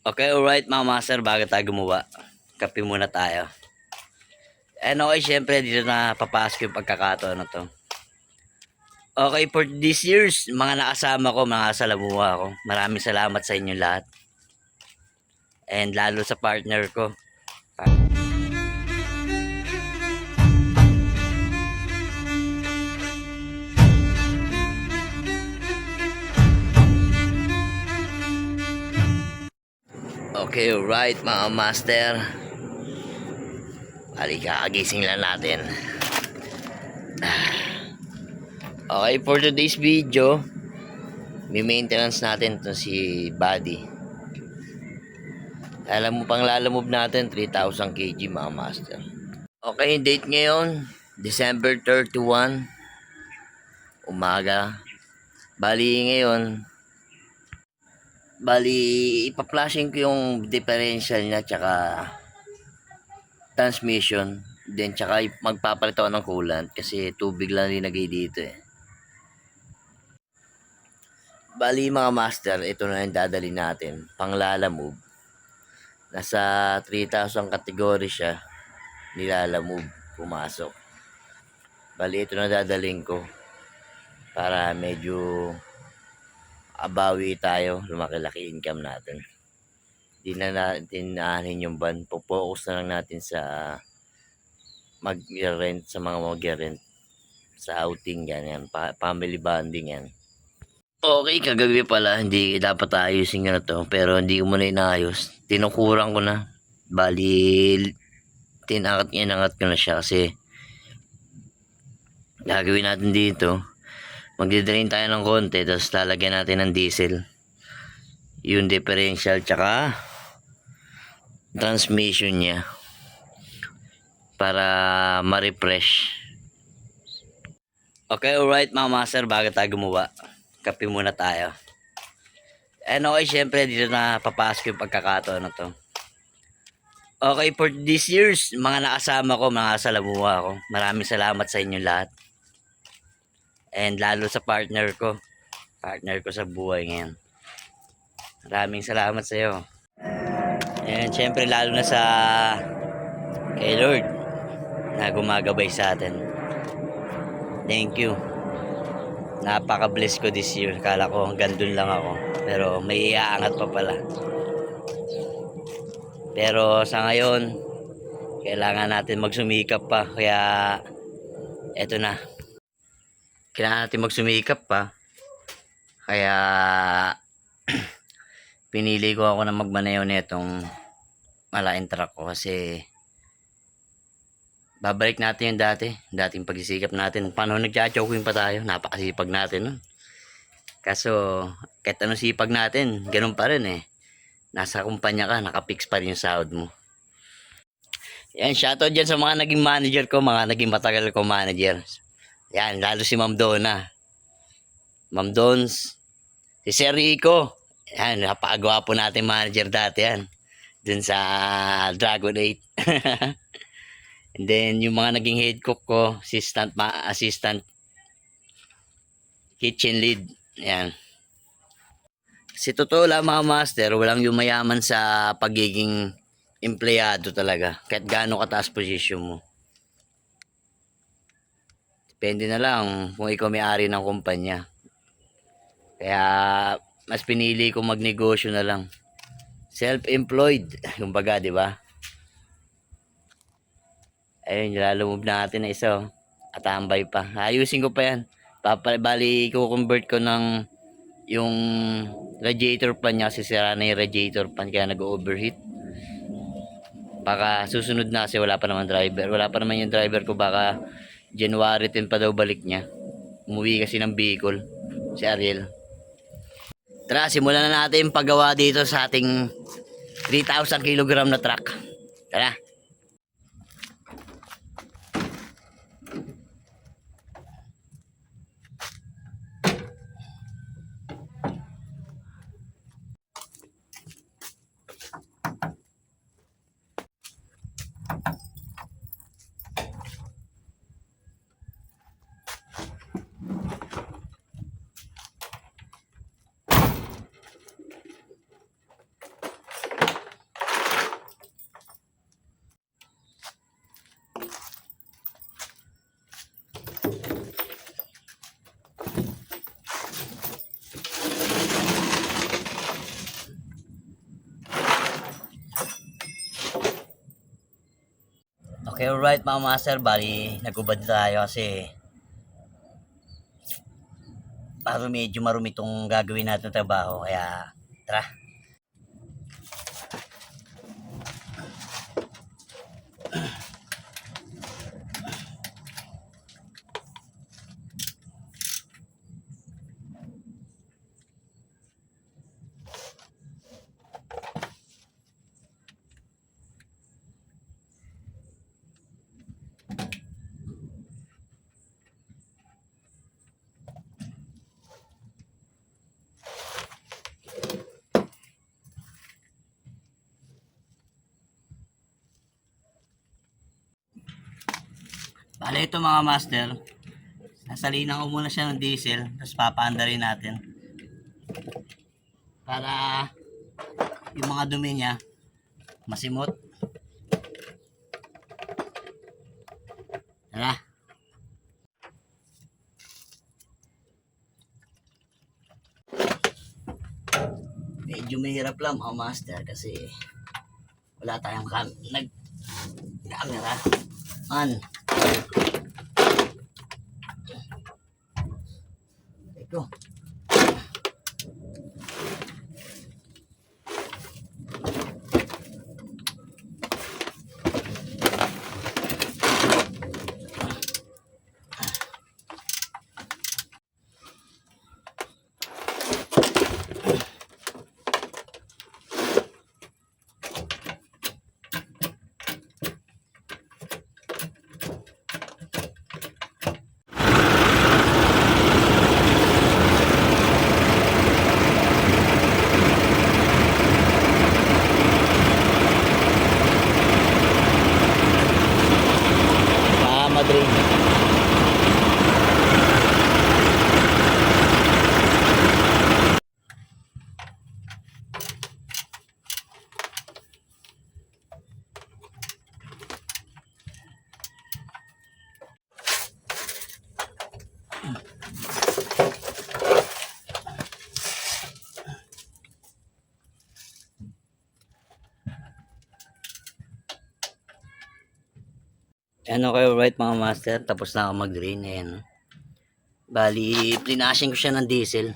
Okay, alright mga master, bago tayo gumawa, kape muna tayo. And okay, syempre dito na papasok yung pagkakataon na to. Okay, for this years, mga nakasama ko, mga salamuha ko, maraming salamat sa inyo lahat. And lalo sa partner ko. Okay, alright mga master. Kagising lang natin. Okay, for today's video, may maintenance natin to si Buddy. Alam mo pang lalamove natin 3,000 kg mga master. Okay, date ngayon December 31 umaga. Bali ipa-flashing ko yung differential niya tsaka transmission, then tsaka magpapalit ako ng coolant kasi tubig lang linagay dito eh. Bali mga master, ito na yung dadali natin pang lalamove. Nasa 3,000 category siya, nilalamove, pumasok. Bali ito na dadaling ko para medyo abawi tayo, lumaki-laki income natin. Di na natin aanin yung van, focus na lang natin sa mag-rent, sa mga mag-rent sa outing yan, family bonding yan. Okay, kagabi pala hindi dapat ayusin na to, pero hindi ko muna inayos, tinukurang ko na. Bali tinangat ko na siya kasi gagawin natin dito, magdidrain tayo ng konti tapos lalagyan natin ng diesel yung differential tsaka transmission niya para ma-refresh. Okay, alright mga master, bago tayo gumawa, kape muna tayo. And okay, syempre dito na papasok yung pagkakataon na to. Okay, for this years, mga nakasama ko, mga salamuha ko, maraming salamat sa inyo lahat. And lalo sa partner ko sa buhay ngayon. Maraming salamat sa iyo. And syempre lalo na sa kay Lord na gumagabay sa atin. Thank you. Napaka-bless ko this year. Kala ko hanggang dun lang ako, pero may iaangat pa pala. Pero sa ngayon, kailangan natin magsumikap pa. Kaya eto na. Kailangan natin magsumikap pa. Kaya pinili ko ako na magmaneho nitong malaking truck ko kasi babalik natin yung dating pagsisikap natin. Paano nagcha-choking pa tayo? Napakasipag natin nun. Kaso kahit anong sipag natin, ganun pa rin eh. Nasa kumpanya ka, nakapix pa rin yung sahod mo. Yan, shoutout dyan sa mga naging manager ko, mga naging matagal ko manager. Yan, lalo si Ma'am Donna. Ma'am Dons, si Sir Rico. Yan, napakagwapo natin manager dati yan. Dun sa Dragon 8. And then, yung mga naging head cook ko, assistant, kitchen lead. Yan. Kasi totoo lang mga master, walang yumayaman sa pagiging empleyado talaga. Kahit gaano kataas posisyon mo. Depende na lang kung ikaw may-ari ng kumpanya. Kaya mas pinili ko magnegosyo na lang. Self-employed, kumbaga, di ba? Ayun, nilalamove natin na isa. At tambay pa. Ayusin ko pa yan. Bali, i-convert ko ng yung radiator pan niya kasi sira na yung radiator pan kaya nag-overheat. Baka susunod na kasi wala pa naman driver. Wala pa naman yung driver ko, baka January 10 pa daw balik niya. Umuwi kasi ng Bicol si Ariel. Tara, simulan na natin yung paggawa dito sa ating 3,000 kg na truck. Tara. Okay, alright mga master, bali nagubad tayo kasi medyo marumi itong gagawin natin trabaho, kaya tara. Bale ito mga master, sasalinan ko muna siya ng diesel, tapos papaanda rin natin para yung mga dumi niya masimot. Tara. Medyo mahirap lang mga master kasi wala tayong camera on. Ito. Madrid. Ano kayo, right mga master, tapos na ako mag-drain. Ayan. Bali, plinashing ko siya ng diesel,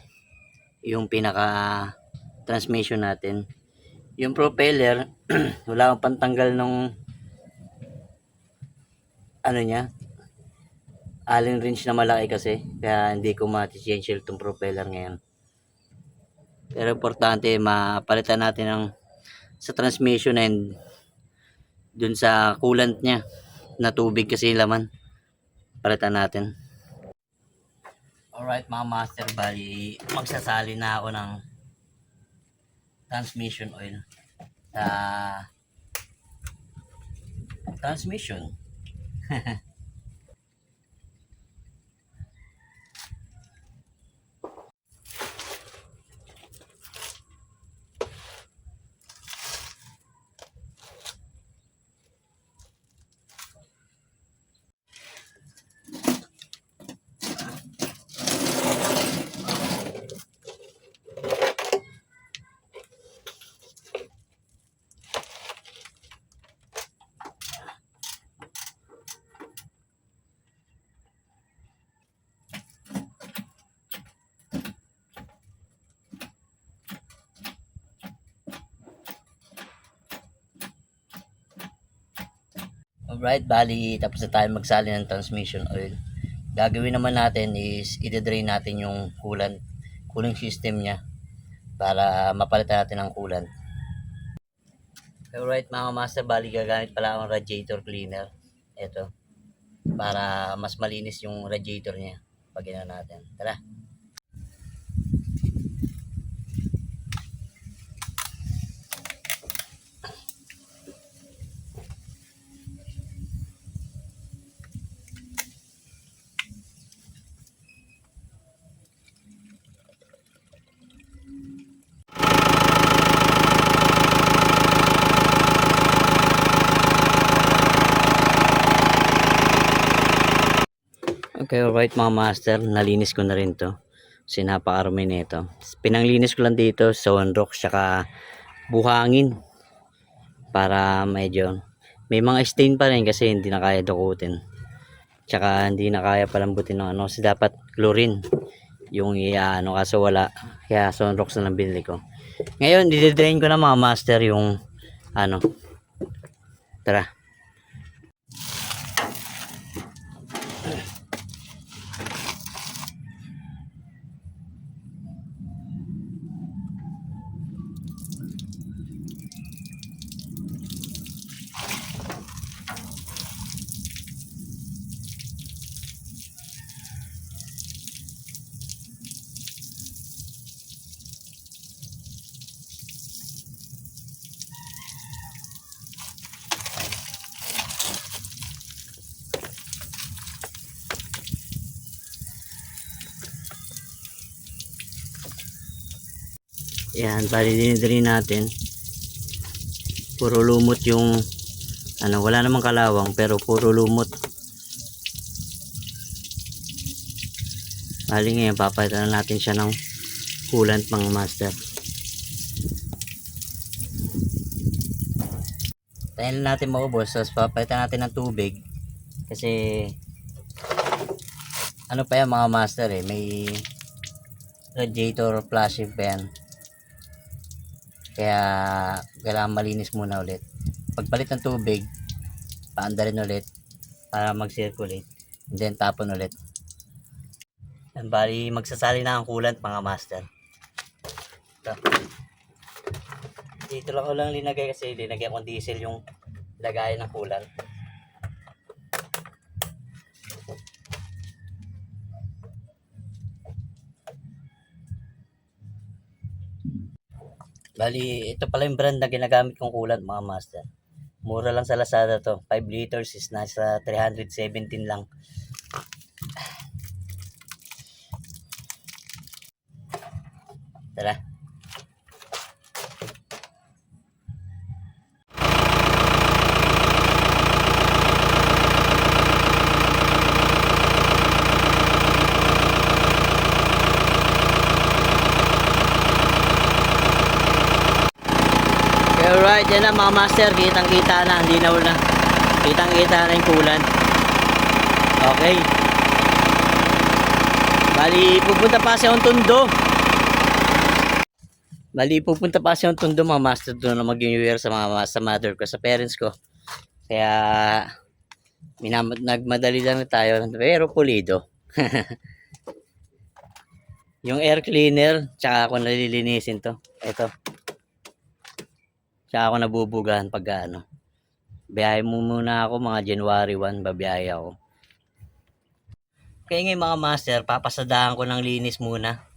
yung pinaka transmission natin. Yung propeller, wala akong pantanggal nung ano niya, allen wrench na malaki kasi, kaya hindi ko ma-change itong propeller ngayon. Pero importante, mapalitan natin ng sa transmission and dun sa coolant niya na tubig kasi yung laman, palitan natin. Alright mga master, bali magsasali na ako ng transmission oil sa transmission. Alright, bali tapos na tayo magsali ng transmission oil. Gagawin naman natin is i-drain natin yung cooling system niya para mapalitan natin ng coolant. Alright mga master, bali gagamit pala akong radiator cleaner. Ito, para mas malinis yung radiator niya pag ginawa natin. Tara. Okay, alright mga master, nalinis ko na rin to. Kasi napakarami nito. Pinanglinis ko lang dito sa Onrox saka buhangin para medyo May mga stain pa rin kasi hindi na kaya dukutin. Tsaka hindi na kaya palambutin ng ano. Kasi dapat chlorine yung ano, kaso wala. Kaya Sunrox na lang binili ko. Ngayon, didrain ko na mga master yung ano. Tara. Yan, bali dinidrin natin. Puro lumot yung ano, wala namang kalawang pero puro lumot. Bali ngayon, papalitan na natin siya ng coolant mga master. Tayo na natin maubos, tapos papalitan natin ng tubig. Kasi ano pa yan mga master eh, may radiator flashing pa yan. Kaya kailangan malinis muna ulit. Pagpalit ng tubig, paandarin ulit para mag-circulate. And then tapon ulit. And bali magsasali na ang coolant mga master. Ito. Dito lang ko lang linagay kasi linagay akong diesel yung lagayan ng coolant. Bali, ito pala yung brand na ginagamit kong coolant mga master. Mura lang sa Lazada to. 5 liters is nasa 317 lang. Tara. Alright, yan na mga master, kitang kita na, hindi na una. Kitang kita na yung coolant. Okay. Bali, pupunta pa siya yung tundo. Mga master, doon na mag-new year sa mga sa mother ko, sa parents ko. Kaya nagmadali lang tayo, pero pulido. Yung air cleaner, tsaka ako nalilinisin to. Ito. Tsaka ako nabubugahan pag ano. Biyahe mo muna ako mga January 1, babiyahe ako. Kaya ngayon mga master, papasadahan ko ng linis muna.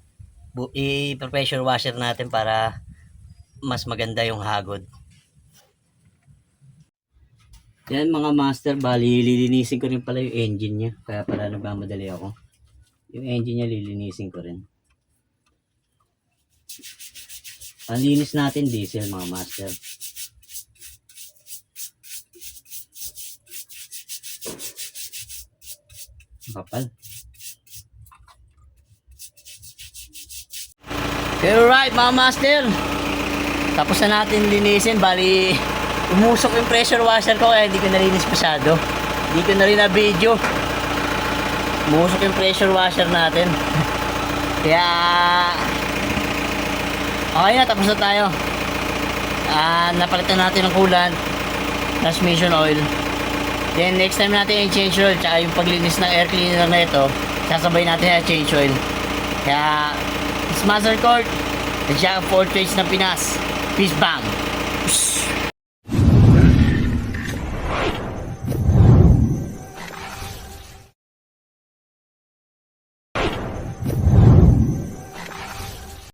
I-pressure washer natin para mas maganda yung hagod. Yan mga master, bali lilinisin ko rin pala yung engine niya. Kaya pala nagmamadali ako. Yung engine niya lilinisin ko rin. Ang linis natin diesel mga master. Kapal. Pero right mga master, tapos na natin linisin. Bali umusok yung pressure washer ko kaya hindi ko nalinis masyado. Hindi ko na rin na video. Umusok yung pressure washer natin. Kaya okay na, tapos na tayo. Napalitan natin ng coolant, transmission oil. Then next time natin yung change oil, tsaka yung paglinis ng air cleaner na ito, sasabay natin yung change oil. Kaya it's Master Court, the Jack of all trades ng Pinas. Peace bang!